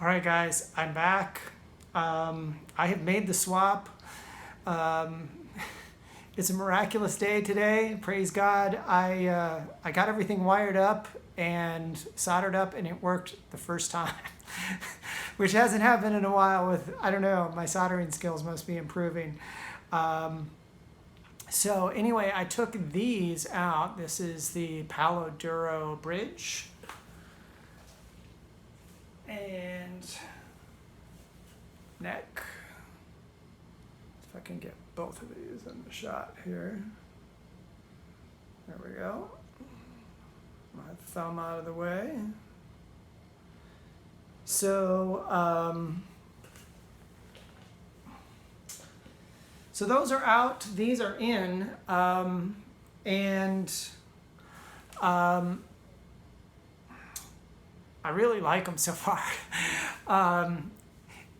All right, guys, I'm back. I have made the swap. It's a miraculous day today. Praise God. I got everything wired up and soldered up, and it worked the first time, which hasn't happened in a while. With, I don't know, my soldering skills must be improving. So anyway, I took these out. This is the Palo Duro bridge. And neck. If I can get both of these in the shot here. There we go. My thumb out of the way. So, so those are out. These are in, and I really like them so far.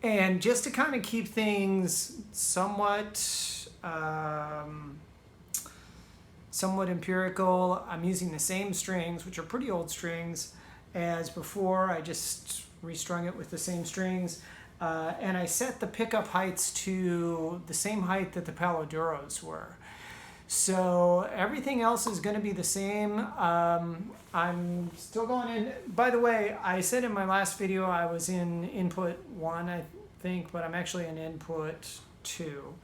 And just to kind of keep things somewhat empirical, I'm using the same strings, which are pretty old strings, as before. I just restrung it with the same strings. And I set the pickup heights to the same height that the Palo Duros were. So everything else is going to be the same. I'm still going in. By the way, I said in my last video I was in input 1, I think, but I'm actually in input 2.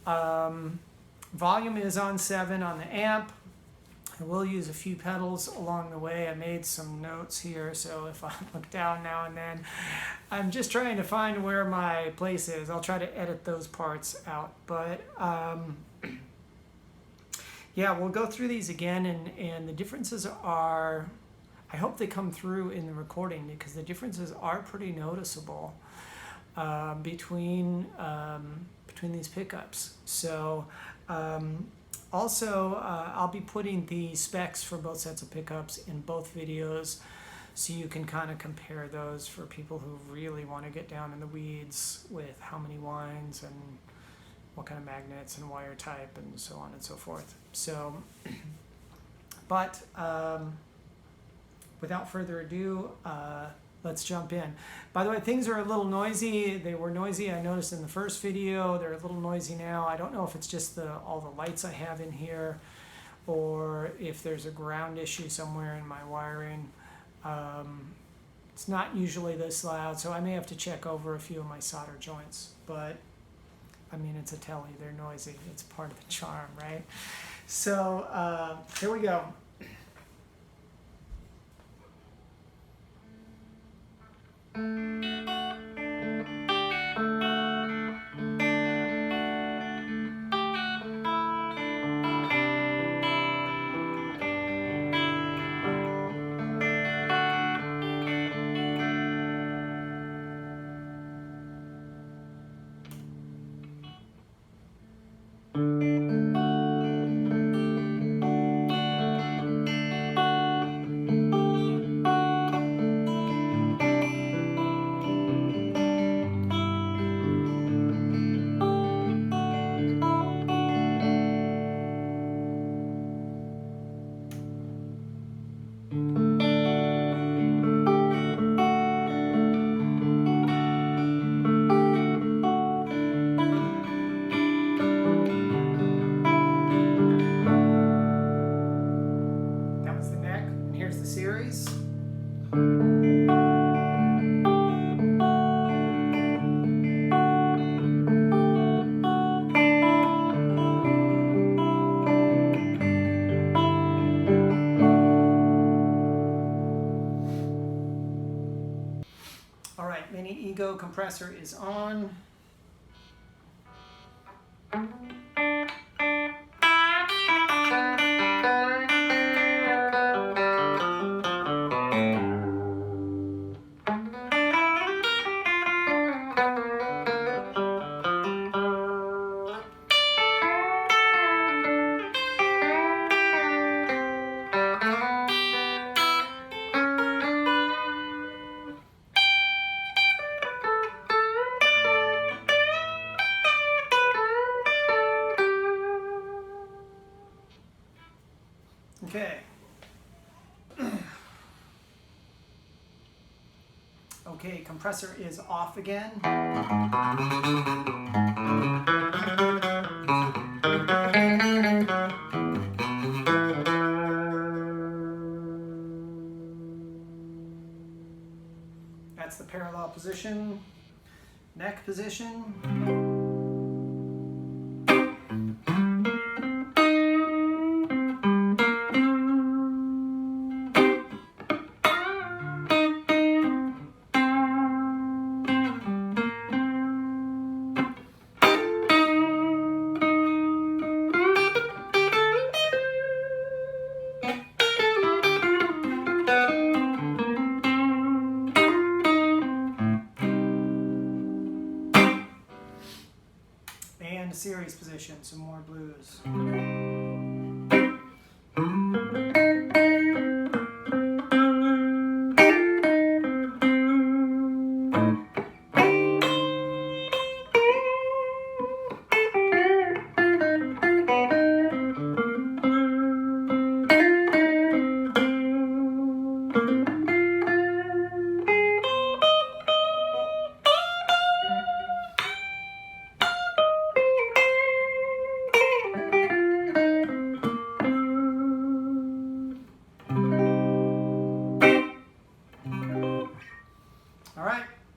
Volume is on 7 on the amp. I will use a few pedals along the way. I made some notes here, so if I look down now and then, I'm just trying to find where my place is. I'll try to edit those parts out, but yeah, we'll go through these again, and the differences are, I hope they come through in the recording, because the differences are pretty noticeable between these pickups. So also, I'll be putting the specs for both sets of pickups in both videos, so you can kind of compare those for people who really want to get down in the weeds with how many winds and what kind of magnets and wire type and so on and so forth. So, but without further ado, let's jump in. By the way, things are a little noisy. They were noisy, I noticed, in the first video. They're a little noisy now. I don't know if it's just all the lights I have in here, or if there's a ground issue somewhere in my wiring. It's not usually this loud, so I may have to check over a few of my solder joints, but I mean, it's a telly, they're noisy. It's part of the charm, right? So here we go. Compressor is on. Okay, compressor is off again. That's the parallel position, neck position. And series position, some more blues.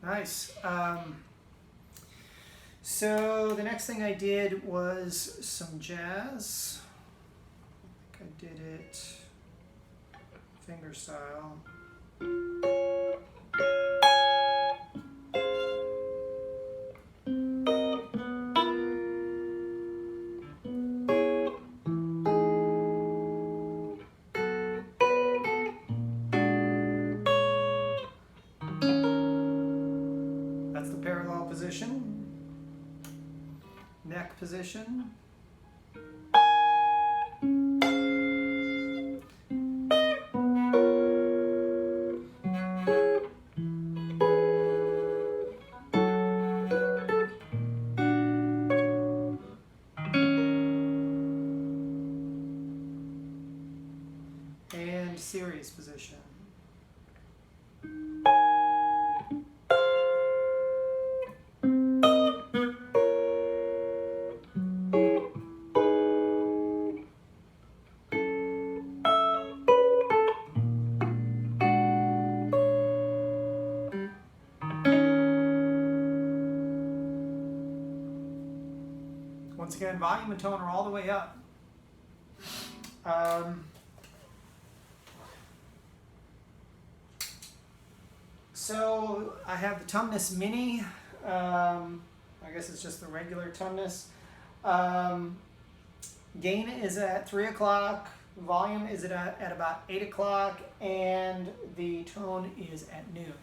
Nice. So the next thing I did was some jazz. I think I did it fingerstyle. That's the parallel position, neck position. And series position. Once again, volume and tone are all the way up. So I have the Tumnus Mini. I guess it's just the regular Tumnus. Gain is at 3 o'clock. Volume is at about 8 o'clock. And the tone is at noon.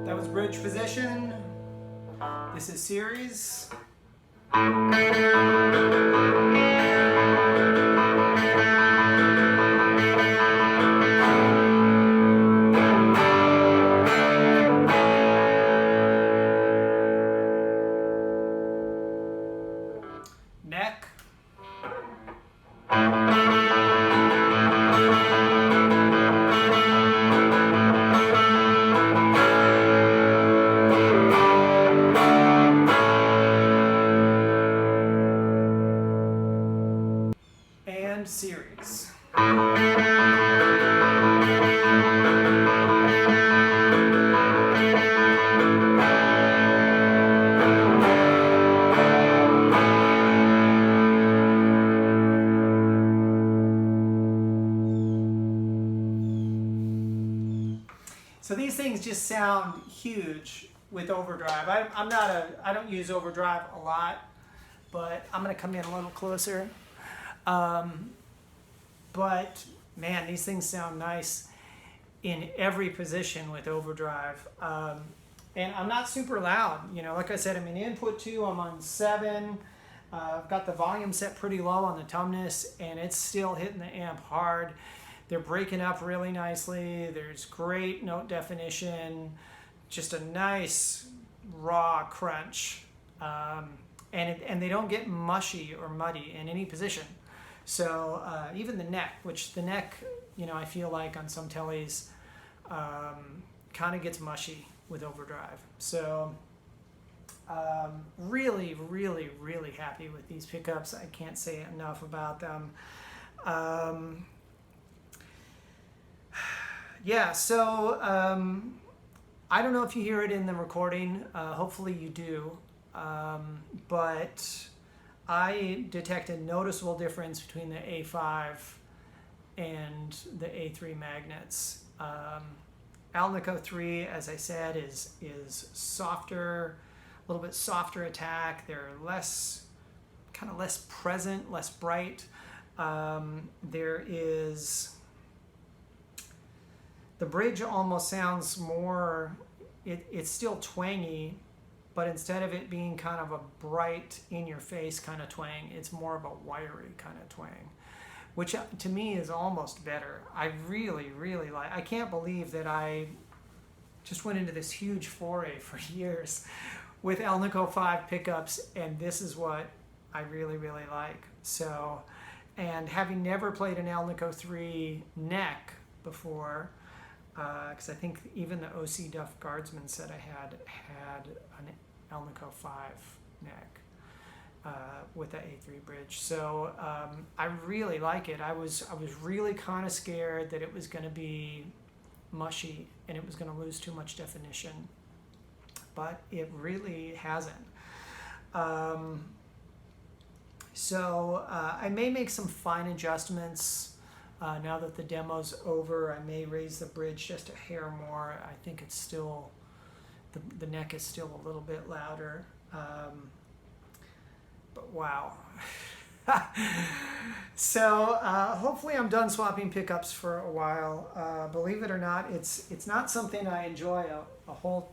That was bridge position. This is series. Neck. And series. So these things just sound huge with Overdrive. I don't use Overdrive a lot, but I'm gonna come in a little closer. But man, these things sound nice in every position with Overdrive. And I'm not super loud, you know, like I said, I'm in input 2, I'm on 7. I've got the volume set pretty low on the Tumnus, and it's still hitting the amp hard. they're breaking up really nicely. There's great note definition, just a nice raw crunch, and they don't get mushy or muddy in any position. So even the neck, which the neck, you know, I feel like on some tellies kind of gets mushy with Overdrive. So really, really, really happy with these pickups. I can't say enough about them. Yeah, so I don't know if you hear it in the recording. Hopefully you do. But I detect a noticeable difference between the A5 and the A3 magnets. AlNiCo 3, as I said, is softer, a little bit softer attack. They're kind of less present, less bright. There is, the bridge almost sounds more, it's still twangy, but instead of it being kind of a bright, in-your-face kind of twang, it's more of a wiry kind of twang, which to me is almost better. I really, really like, I can't believe that I just went into this huge foray for years with AlNiCo 5 pickups, and this is what I really, really like. So, and having never played an AlNiCo 3 neck before, because I think even the OC Duff Guardsman said I had an AlNiCo 5 neck with the A3 bridge. So I really like it. I was really kind of scared that it was going to be mushy and it was going to lose too much definition, but it really hasn't. So I may make some fine adjustments now that the demo's over. I may raise the bridge just a hair more. I think it's still, the neck is still a little bit louder. But wow. So hopefully I'm done swapping pickups for a while. Believe it or not, it's not something I enjoy a whole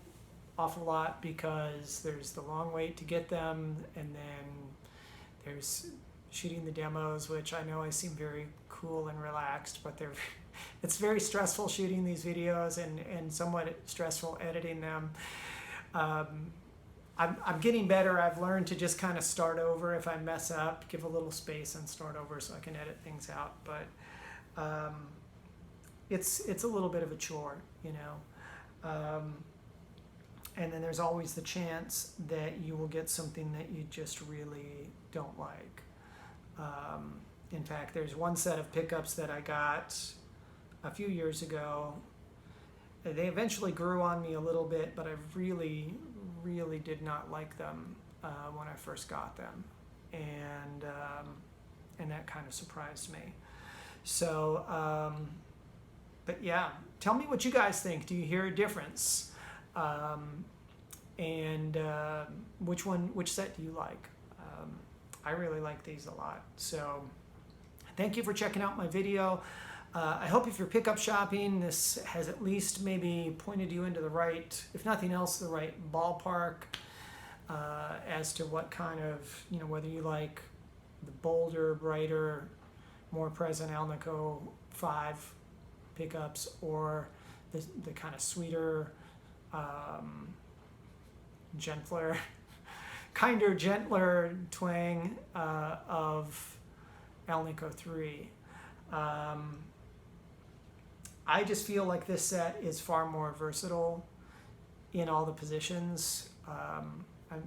awful lot, because there's the long wait to get them, and then there's shooting the demos, which I know I seem very cool and relaxed, but it's very stressful shooting these videos and somewhat stressful editing them. I'm getting better. I've learned to just kind of start over if I mess up, give a little space and start over so I can edit things out. But it's a little bit of a chore, you know. And then there's always the chance that you will get something that you just really don't like. In fact, there's one set of pickups that I got a few years ago. They eventually grew on me a little bit, but I really, really did not like them when I first got them, and that kind of surprised me. So, but yeah, tell me what you guys think. Do you hear a difference? And which set do you like? I really like these a lot. So thank you for checking out my video. I hope if you're pickup shopping, this has at least maybe pointed you into the right, if nothing else, the right ballpark as to what kind of, you know, whether you like the bolder, brighter, more present AlNiCo 5 pickups, or the kind of sweeter, gentler, kinder, gentler twang of AlNiCo 3. I just feel like this set is far more versatile in all the positions. I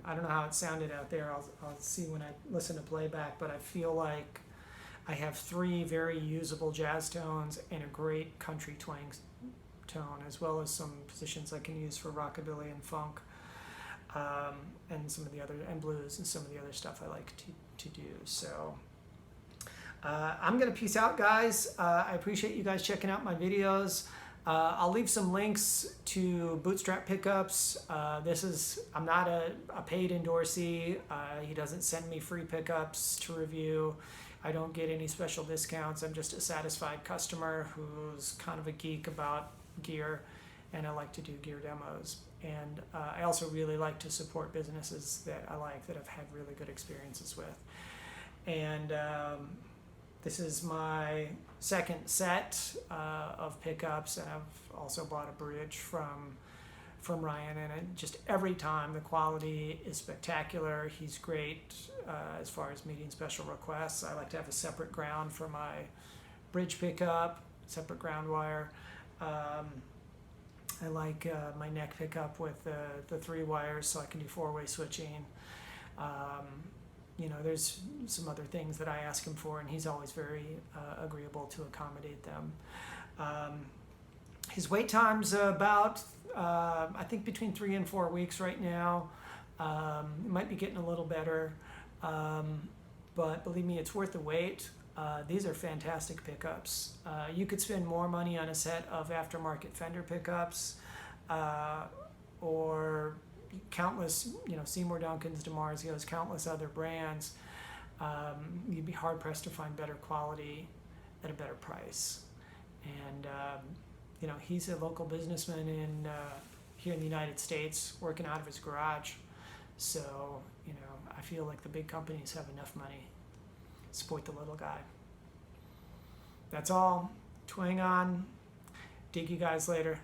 don't know how it sounded out there. I'll see when I listen to playback, but I feel like I have 3 very usable jazz tones and a great country twang tone, as well as some positions I can use for rockabilly and funk, and some of the other, and blues, and some of the other stuff I like to do. So I'm gonna peace out, guys. I appreciate you guys checking out my videos. I'll leave some links to Bootstrap pickups. I'm not a paid endorsee. He doesn't send me free pickups to review. I don't get any special discounts. I'm just a satisfied customer who's kind of a geek about gear, and I like to do gear demos. And I also really like to support businesses that I like, that I've had really good experiences with. And This is my second set of pickups, and I've also bought a bridge from Ryan, and just every time the quality is spectacular. He's great as far as meeting special requests. I like to have a separate ground for my bridge pickup, separate ground wire. I like my neck pickup with the 3 wires, so I can do 4-way switching. You know, there's some other things that I ask him for, and he's always very agreeable to accommodate them. His wait time's about, I think, between 3 and 4 weeks right now. It might be getting a little better, but believe me, it's worth the wait. These are fantastic pickups. You could spend more money on a set of aftermarket Fender pickups, or countless, you know, Seymour Duncans, DiMarzios, countless other brands. You'd be hard pressed to find better quality at a better price. And you know, he's a local businessman here in the United States, working out of his garage. So, you know, I feel like the big companies have enough money. Support the little guy. That's all. Twang on. Dig you guys later.